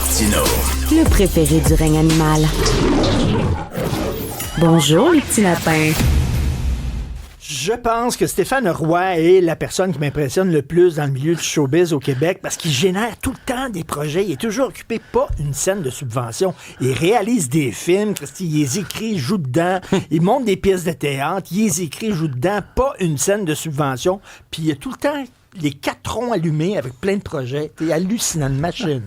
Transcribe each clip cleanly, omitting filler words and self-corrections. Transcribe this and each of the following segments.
Martineau. Le préféré du règne animal. Bonjour, les petits lapins. Je pense que Stéphane Roy est la personne qui m'impressionne le plus dans le milieu du showbiz au Québec parce qu'il génère tout le temps des projets. Il est toujours occupé, pas une scène de subvention. Il réalise des films, Christy, il les écrit, il joue dedans. Il monte des pièces de théâtre, il les écrit, il joue dedans, pas une scène de subvention. Puis il a tout le temps les 4 ronds allumés avec plein de projets. T'es hallucinant, de machine.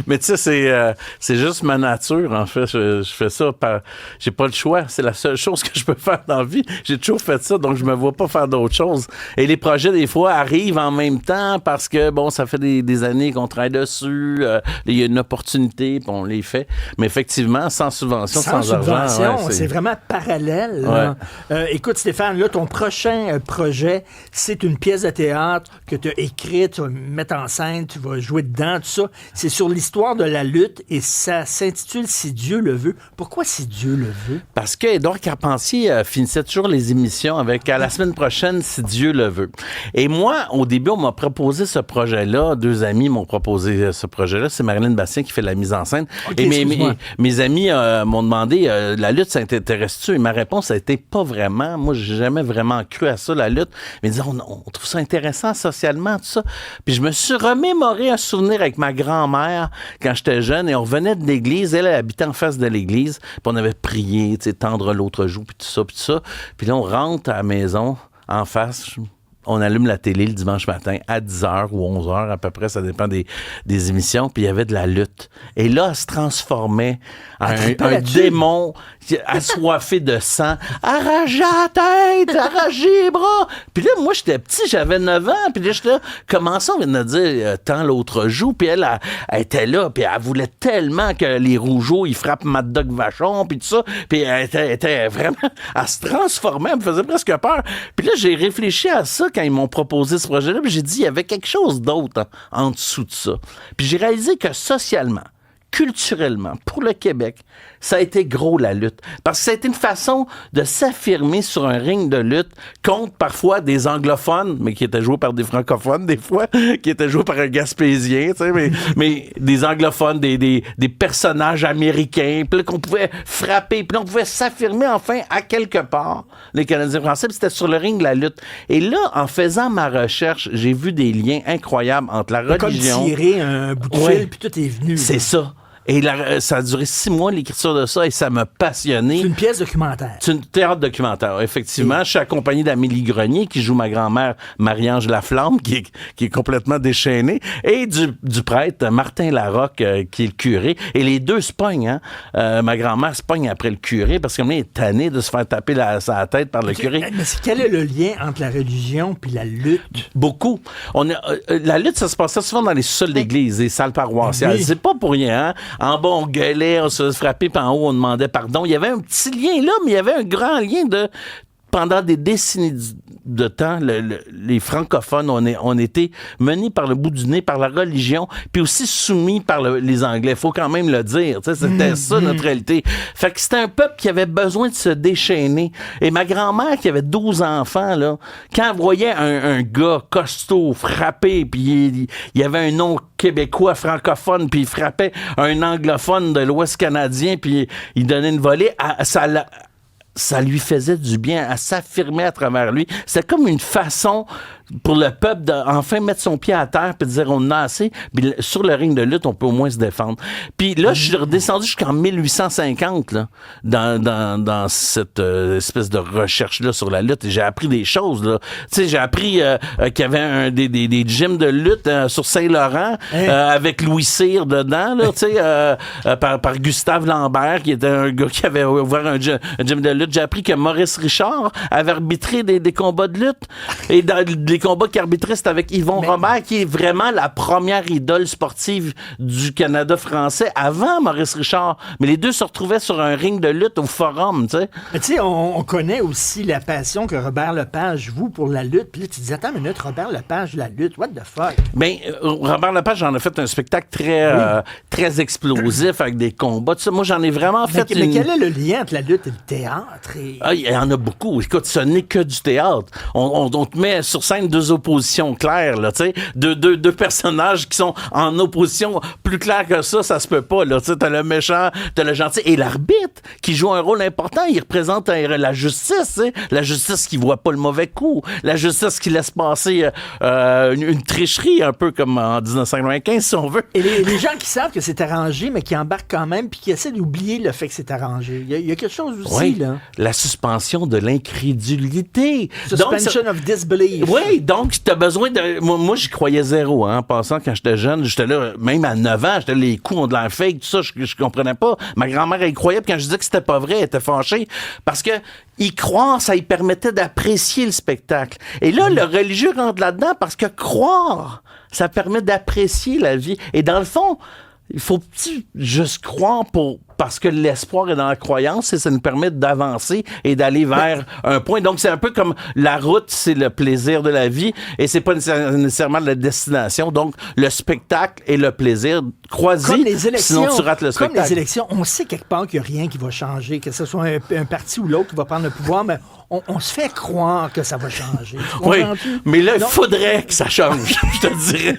Mais tu sais, c'est juste ma nature, en fait. Je fais ça par... J'ai pas le choix. C'est la seule chose que je peux faire dans la vie. J'ai toujours fait ça, donc je me vois pas faire d'autres choses. Et les projets, des fois, arrivent en même temps parce que, bon, ça fait des années qu'on travaille dessus. Il y a une opportunité, puis on les fait. Mais effectivement, sans subvention, sans argent. Ouais, c'est vraiment parallèle. Ouais. Écoute, Stéphane, là, ton prochain projet, c'est une pièce de théâtre que tu as écrite, tu vas mettre en scène, tu vas jouer dedans, tout ça. C'est sur l'histoire de la lutte et ça s'intitule « Si Dieu le veut ». Pourquoi « Si Dieu le veut » ? Parce que Édouard Carpentier finissait toujours les émissions avec « À la semaine prochaine, si Dieu le veut ». Et moi, au début, on m'a proposé ce projet-là. 2 amis m'ont proposé ce projet-là. C'est Marilyn Bastien qui fait la mise en scène. Okay, et mes amis m'ont demandé « La lutte, ça t'intéresse-tu » ? Et ma réponse a été « Pas vraiment. Moi, j'ai jamais vraiment cru à ça, la lutte. » Mais ils disaient on trouve ça intéressant socialement, tout ça. » Puis je me suis remémoré un souvenir avec ma grand-mère quand j'étais jeune et on revenait de l'église. Elle habitait en face de l'église. Puis on avait prié, tu sais, tendre l'autre joue, puis tout ça, puis tout ça. Puis là, on rentre à la maison en face. On allume la télé le dimanche matin à 10h ou 11h à peu près, ça dépend des émissions, puis il y avait de la lutte. Et là, elle se transformait en un démon assoiffé de sang, arrachait la tête, arrachait les bras. Puis là, moi, j'étais petit, j'avais 9 ans, puis là, j'étais là, comment ça, on vient de dire, tant l'autre joue, puis elle était là, puis elle voulait tellement que les rougeaux, ils frappent Mad Dog Vachon, puis tout ça, puis elle était vraiment, elle se transformait, elle me faisait presque peur. Puis là, j'ai réfléchi à ça quand ils m'ont proposé ce projet-là, puis j'ai dit, il y avait quelque chose d'autre en dessous de ça. Puis j'ai réalisé que socialement, culturellement, pour le Québec, ça a été gros, la lutte. Parce que ça a été une façon de s'affirmer sur un ring de lutte contre parfois des anglophones, mais qui étaient joués par des francophones, des fois, qui étaient joués par un gaspésien, tu sais, mais des anglophones, des personnages américains, puis là, qu'on pouvait frapper, puis là, on pouvait s'affirmer enfin à quelque part, les Canadiens français, puis c'était sur le ring de la lutte. Et là, en faisant ma recherche, j'ai vu des liens incroyables entre la religion... Comme tirer un bout de fil, puis tout est venu. C'est ça. Et ça a duré 6 mois, l'écriture de ça, et ça m'a passionné. C'est une pièce documentaire. C'est un théâtre documentaire, effectivement. Je suis accompagné d'Amélie Grenier, qui joue ma grand-mère Marie-Ange Laflamme, qui est complètement déchaînée, et du prêtre Martin Larocque, qui est le curé. Et les deux se pognent, hein. Ma grand-mère se pogne après le curé, parce qu'elle est tannée de se faire taper sa tête par le curé. Mais quel est le lien entre la religion puis la lutte? Beaucoup. La lutte, ça se passait souvent dans les sous-sols d'église, les salles paroissiales. Oui. C'est pas pour rien, hein. En bas, on gueulait, on se faisait frapper, puis en haut, on demandait pardon. Il y avait un petit lien là, mais il y avait un grand lien pendant des décennies de temps, les francophones ont été menés par le bout du nez, par la religion, puis aussi soumis par les Anglais. Il faut quand même le dire. C'était ça, notre réalité. Fait que c'était un peuple qui avait besoin de se déchaîner. Et ma grand-mère, qui avait 12 enfants, là, quand elle voyait un gars costaud, frappé, puis il y avait un nom québécois francophone, puis il frappait un anglophone de l'Ouest canadien, puis il donnait une volée, ça lui faisait du bien, à s'affirmer à travers lui. C'était comme une façon pour le peuple d'enfin mettre son pied à terre puis de dire on a assez. Puis sur le ring de lutte, on peut au moins se défendre. Puis là, je suis redescendu jusqu'en 1850 là, dans cette espèce de recherche-là sur la lutte. Et j'ai appris des choses. Là. Tu sais, j'ai appris qu'il y avait des gyms de lutte sur Saint-Laurent avec Louis Cyr dedans, là, tu sais, par Gustave Lambert, qui était un gars qui avait ouvert un gym de lutte. J'ai appris que Maurice Richard avait arbitré des combats de lutte. Et dans les combats qu'il arbitrait, c'était avec Yvon Robert, qui est vraiment la première idole sportive du Canada français avant Maurice Richard. Mais les deux se retrouvaient sur un ring de lutte au Forum, tu sais. Mais tu sais, on connaît aussi la passion que Robert Lepage voue pour la lutte. Puis là, tu te dis, attends une minute, Robert Lepage, la lutte, what the fuck? Ben, Robert Lepage, j'en ai fait un spectacle très explosif avec des combats. Tu sais, moi, j'en ai vraiment fait mais quel est le lien entre la lutte et le théâtre? Ah, il y en a beaucoup. Écoute, ce n'est que du théâtre. On te met sur scène même deux oppositions claires, là, tu sais. Deux personnages qui sont en opposition plus claire que ça se peut pas, là. Tu sais, t'as le méchant, t'as le gentil. Et l'arbitre, qui joue un rôle important, il représente la justice, tu sais. La justice qui voit pas le mauvais coup. La justice qui laisse passer une tricherie, un peu comme en 1995, si on veut. Et les gens qui savent que c'est arrangé, mais qui embarquent quand même, puis qui essaient d'oublier le fait que c'est arrangé. Il y a quelque chose aussi, oui, là. La suspension de l'incrédulité. Suspension of disbelief. Oui, donc tu as besoin de... Moi, j'y croyais zéro, hein. En passant, quand j'étais jeune, j'étais là, même à 9 ans, j'étais là, les coups ont de l'air fake, tout ça, je comprenais pas. Ma grand-mère, elle y croyait, puis quand je disais que c'était pas vrai, elle était fâchée. Parce que y croire, ça lui permettait d'apprécier le spectacle. Et là, le religieux rentre là-dedans parce que croire, ça permet d'apprécier la vie. Et dans le fond, il faut juste croire parce que l'espoir est dans la croyance et ça nous permet d'avancer et d'aller vers un point. Donc, c'est un peu comme la route, c'est le plaisir de la vie et c'est pas nécessairement la destination. Donc, le spectacle et le plaisir croisés, sinon tu rates le spectacle. Comme les élections, on sait quelque part qu'il n'y a rien qui va changer, que ce soit un parti ou l'autre qui va prendre le pouvoir, mais on se fait croire que ça va changer. Oui, mais là, il faudrait que ça change, je te dirais.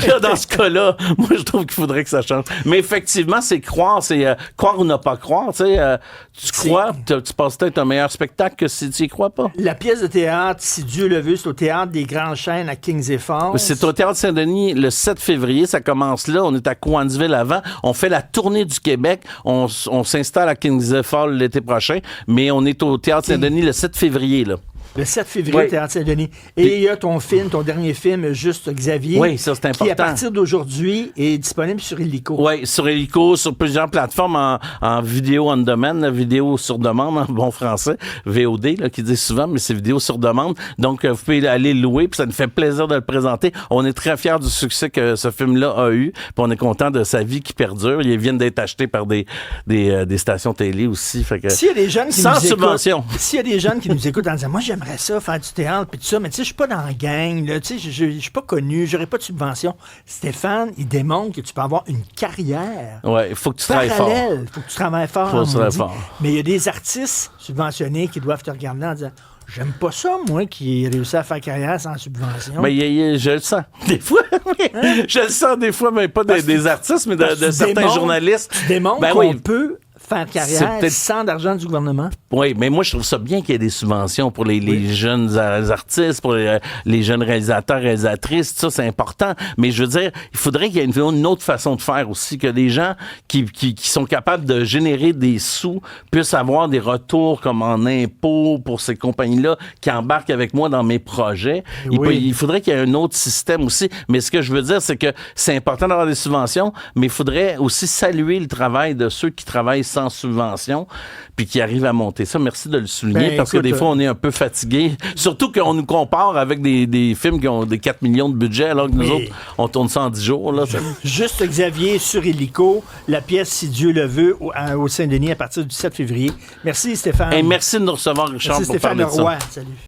Là, dans ce cas-là, moi, je trouve qu'il faudrait que ça change. Mais effectivement, c'est croire, c'est croire ou ne pas croire. Tu sais, tu crois, tu passes peut-être un meilleur spectacle que si tu y crois pas. La pièce de théâtre, si Dieu le veut, c'est au Théâtre des Grandes Chaînes à Kings et Falls. C'est au Théâtre Saint-Denis le 7 février. Ça commence là. On est à Cowansville avant. On fait la tournée du Québec. On s'installe à Kings et Falls l'été prochain. Mais on est au Théâtre Saint-Denis le 7 février, là. Le 7 février, Théâtre Saint-Denis. Et il y a ton dernier film, Juste Xavier. Oui, ça, c'est important. Qui, à partir d'aujourd'hui, est disponible sur Illico. Oui, sur Illico, sur plusieurs plateformes en vidéo on demand, vidéo sur demande, en bon français, VOD, là, qui dit souvent, mais c'est vidéo sur demande. Donc, vous pouvez aller le louer, puis ça nous fait plaisir de le présenter. On est très fiers du succès que ce film-là a eu, puis on est content de sa vie qui perdure. Ils viennent d'être achetés par des stations télé aussi. Fait que, s'il y a des jeunes qui sans nous subvention. Écoutent, s'il y a des jeunes qui nous écoutent en disant, moi, j'aimerais ça, faire du théâtre, puis tout ça, mais tu sais, je suis pas dans la gang, là, tu sais, je suis pas connu, j'aurais pas de subvention. Stéphane, il démontre que tu peux avoir une carrière. Ouais, il faut que tu travailles fort. Il faut que tu travailles fort. Faut que tu travailles fort. Mais il y a des artistes subventionnés qui doivent te regarder en disant, j'aime pas ça, moi, qui ai réussi à faire carrière sans subvention. Mais je le sens. Des fois, je le sens des fois, mais pas des artistes, mais de certains journalistes. Tu démontres qu'on peut faire carrière sans d'argent du gouvernement. Oui, mais moi, je trouve ça bien qu'il y ait des subventions pour les jeunes artistes, pour les jeunes réalisateurs, réalisatrices. Ça, c'est important. Mais je veux dire, il faudrait qu'il y ait une autre façon de faire aussi, que les gens qui sont capables de générer des sous puissent avoir des retours comme en impôts pour ces compagnies-là qui embarquent avec moi dans mes projets. Il faudrait qu'il y ait un autre système aussi. Mais ce que je veux dire, c'est que c'est important d'avoir des subventions, mais il faudrait aussi saluer le travail de ceux qui travaillent sans subvention, puis qui arrivent à monter ça. Merci de le souligner, parce que des fois, on est un peu fatigué. Surtout qu'on nous compare avec des films qui ont des 4 millions de budget, alors que nous autres, on tourne ça en 10 jours. Là, Juste Xavier sur Illico, la pièce Si Dieu le veut, au Saint-Denis à partir du 7 février. Merci Stéphane. Et merci de nous recevoir, Richard, merci pour Stéphane parler de ça. Roy. Salut.